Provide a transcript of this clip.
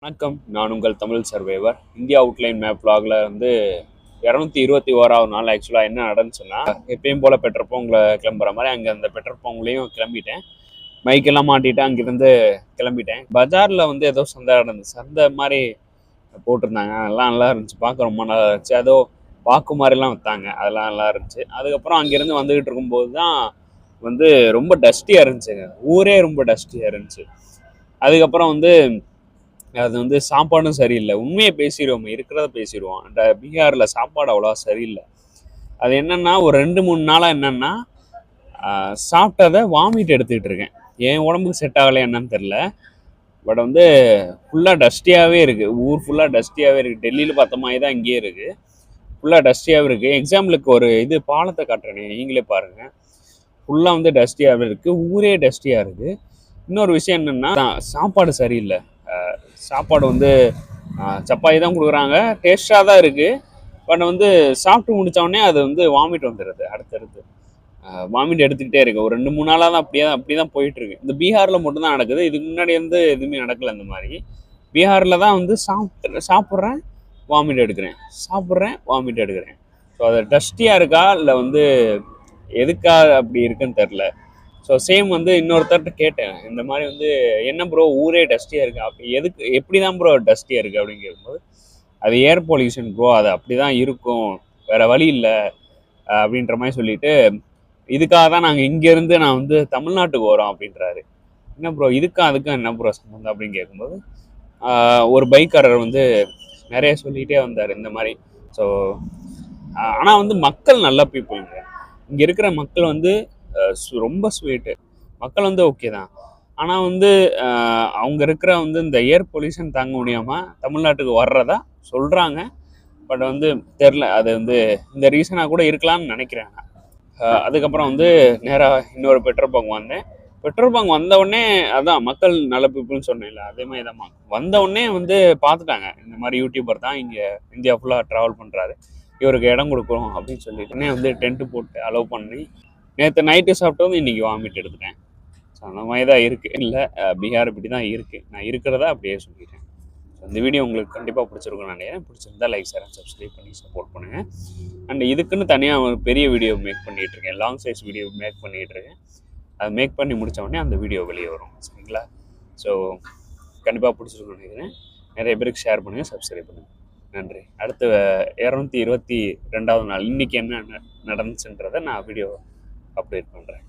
வணக்கம். நான் உங்கள் Tamil survivor. India outline map vlogல வந்து 221வது நாள் ஆக்சுவலாக என்ன நடந்துச்சுன்னா, எப்பயும் போல் பெட்ரோல் பங்கில் கிளம்புற மாதிரி அங்கே அந்த பெட்ரோல் பங்க்லேயும் கிளம்பிட்டேன். மைக்கெல்லாம் மாட்டிட்டு அங்கேருந்து கிளம்பிட்டேன். பஜாரில் வந்து ஏதோ சந்தை நடந்துச்சு, சந்தை மாதிரி போட்டிருந்தாங்க. அதெல்லாம் நல்லா இருந்துச்சு, பார்க்க ரொம்ப நல்லா இருந்துச்சு. ஏதோ பாக்கு மாதிரிலாம் விற்றாங்க, அதெல்லாம் நல்லா இருந்துச்சு. அதுக்கப்புறம் அங்கேருந்து வந்துக்கிட்டு இருக்கும்போது தான் வந்து ரொம்ப டஸ்டியாக இருந்துச்சுங்க. ஊரே ரொம்ப டஸ்டியாக இருந்துச்சு. அதுக்கப்புறம் வந்து அது வந்து சாப்பாடும் சரியில்லை. உண்மையை பேசிடுவோம், இருக்கிறத பேசிடுவோம். அந்த பீகாரில் சாப்பாடு அவ்வளோவா சரியில்லை. அது என்னென்னா ஒரு 2-3 நாளாக என்னென்னா சாப்பிட்டதை வாமிட் எடுத்துக்கிட்டு இருக்கேன். என் உடம்புக்கு செட் ஆகலை என்னன்னு தெரில. பட் வந்து ஃபுல்லாக டஸ்டியாகவே இருக்குது. ஊர் ஃபுல்லாக டஸ்டியாகவே இருக்குது. டெல்லியில் பார்த்த மாதிரி தான் இங்கேயே இருக்குது. ஃபுல்லாக டஸ்டியாகவே இருக்குது. எக்ஸாம்பிளுக்கு ஒரு இது பாலத்தை காட்டுறேனே, நீங்களே பாருங்கள். ஃபுல்லாக வந்து டஸ்டியாகவே இருக்குது. ஊரே டஸ்டியாக இருக்குது. இன்னொரு விஷயம் என்னென்னா சாப்பாடு சரியில்லை. சாப்பாடு வந்து சப்பாத்தி தான் கொடுக்குறாங்க, டேஸ்ட்டாக தான் இருக்குது. பட் வந்து சாப்பிட்டு முடித்தோடனே அது வந்து வாமிட் வந்துடுது. அடுத்தடுத்து வாமிட் எடுத்துக்கிட்டே இருக்குது. ஒரு 2-3 நாளாக தான் அப்படி தான் போயிட்டுருக்கு. இந்த பீகாரில் மட்டும்தான் நடக்குது. இதுக்கு முன்னாடி வந்து எதுவுமே நடக்கலை இந்த மாதிரி. பீகாரில் தான் வந்து சாப்பிட்றேன், வாமிட் எடுக்கிறேன், சாப்பிட்றேன், வாமிட் எடுக்கிறேன். ஸோ அது டஸ்டியாக இருக்கா இல்லை வந்து எதுக்காக அப்படி இருக்குன்னு தெரில. ஸோ சேம் வந்து இன்னொருத்தர்கிட்ட கேட்டேன், இந்த மாதிரி வந்து என்ன ப்ரோ ஊரே டஸ்டியாக இருக்குது, அப்படி எதுக்கு எப்படி தான் ப்ரோ டஸ்டியாக இருக்குது அப்படின்னு கேட்கும்போது, அது ஏர் பொல்யூஷன் ப்ரோ, அது அப்படி தான் இருக்கும், வேறு வழி இல்லை அப்படின்ற மாதிரி சொல்லிட்டு, இதுக்காக தான் நாங்கள் இங்கேருந்து நான் வந்து தமிழ்நாட்டுக்கு வரோம் அப்படின்றாரு. என்ன ப்ரோ இதுக்கும் அதுக்கும் என்ன ப்ரோ சம்மந்தம் அப்படின்னு கேட்கும்போது, ஒரு பைக்காரர் வந்து நிறைய சொல்லிகிட்டே வந்தார் இந்த மாதிரி. ஸோ ஆனால் வந்து மக்கள் நல்ல பீப்புளுங்க. இங்கே இருக்கிற மக்கள் வந்து ரொம்ப ஸ்வீட்டு. மக்கள் வந்து ஓகே தான். ஆனால் வந்து அவங்க இருக்கிற வந்து இந்த ஏர் பொல்யூஷன் தாங்க முடியாமல் தமிழ்நாட்டுக்கு வர்றதா சொல்கிறாங்க. பட் வந்து தெரில, அது வந்து இந்த ரீசனாக கூட இருக்கலாம்னு நினைக்கிறேன். அதுக்கப்புறம் வந்து நேராக இன்னொரு பெட்ரோல் பங்க் வந்தேன். பெட்ரோல் பங்க் வந்தவுடனே அதான் மக்கள் நல்ல பீப்புள்னு சொன்னேன்ல, அதே மாதிரி தான். வந்தவுடனே வந்து பார்த்துட்டாங்க, இந்த மாதிரி யூடியூபர் தான் இங்கே இந்தியா ஃபுல்லாக ட்ராவல் பண்ணுறாரு, இவருக்கு இடம் கொடுக்குறோம் அப்படின்னு சொல்லிட்டுனே வந்து டென்ட்டு போட்டு அலோவ் பண்ணி நேற்று நைட்டு சாப்பிட்டு வந்து இன்றைக்கி வாமிட் எடுத்துட்டேன். ஸோ அந்த மாதிரி தான் இருக்குது. இல்லை பீகார் இப்படி தான் இருக்குது. நான் இருக்கிறதா அப்படியே சொல்லிட்டேன். ஸோ இந்த வீடியோ உங்களுக்கு கண்டிப்பாக பிடிச்சிருக்குன்னு நினைக்கிறேன். பிடிச்சிருந்தா லைக், ஷேர் அண்ட் சப்ஸ்கிரைப் பண்ணி சப்போர்ட் பண்ணுங்கள். அண்ட் இதுக்குன்னு தனியாக ஒரு பெரிய வீடியோ மேக் பண்ணிகிட்ருக்கேன், லாங் சைஸ் வீடியோ மேக் பண்ணிகிட்ருக்கேன். அதை மேக் பண்ணி முடித்த உடனே அந்த வீடியோ வெளியே வரும், சரிங்களா? ஸோ கண்டிப்பாக பிடிச்சிருக்குன்னு நினைக்கிறேன். நிறைய பேருக்கு ஷேர் பண்ணுங்கள், சப்ஸ்கிரைப் பண்ணுங்கள். நன்றி. அடுத்த 222வது நாள் இன்றைக்கி என்ன நடந்துச்சுன்றதை நான் வீடியோ அப்டேட் பண்ணுறேன்.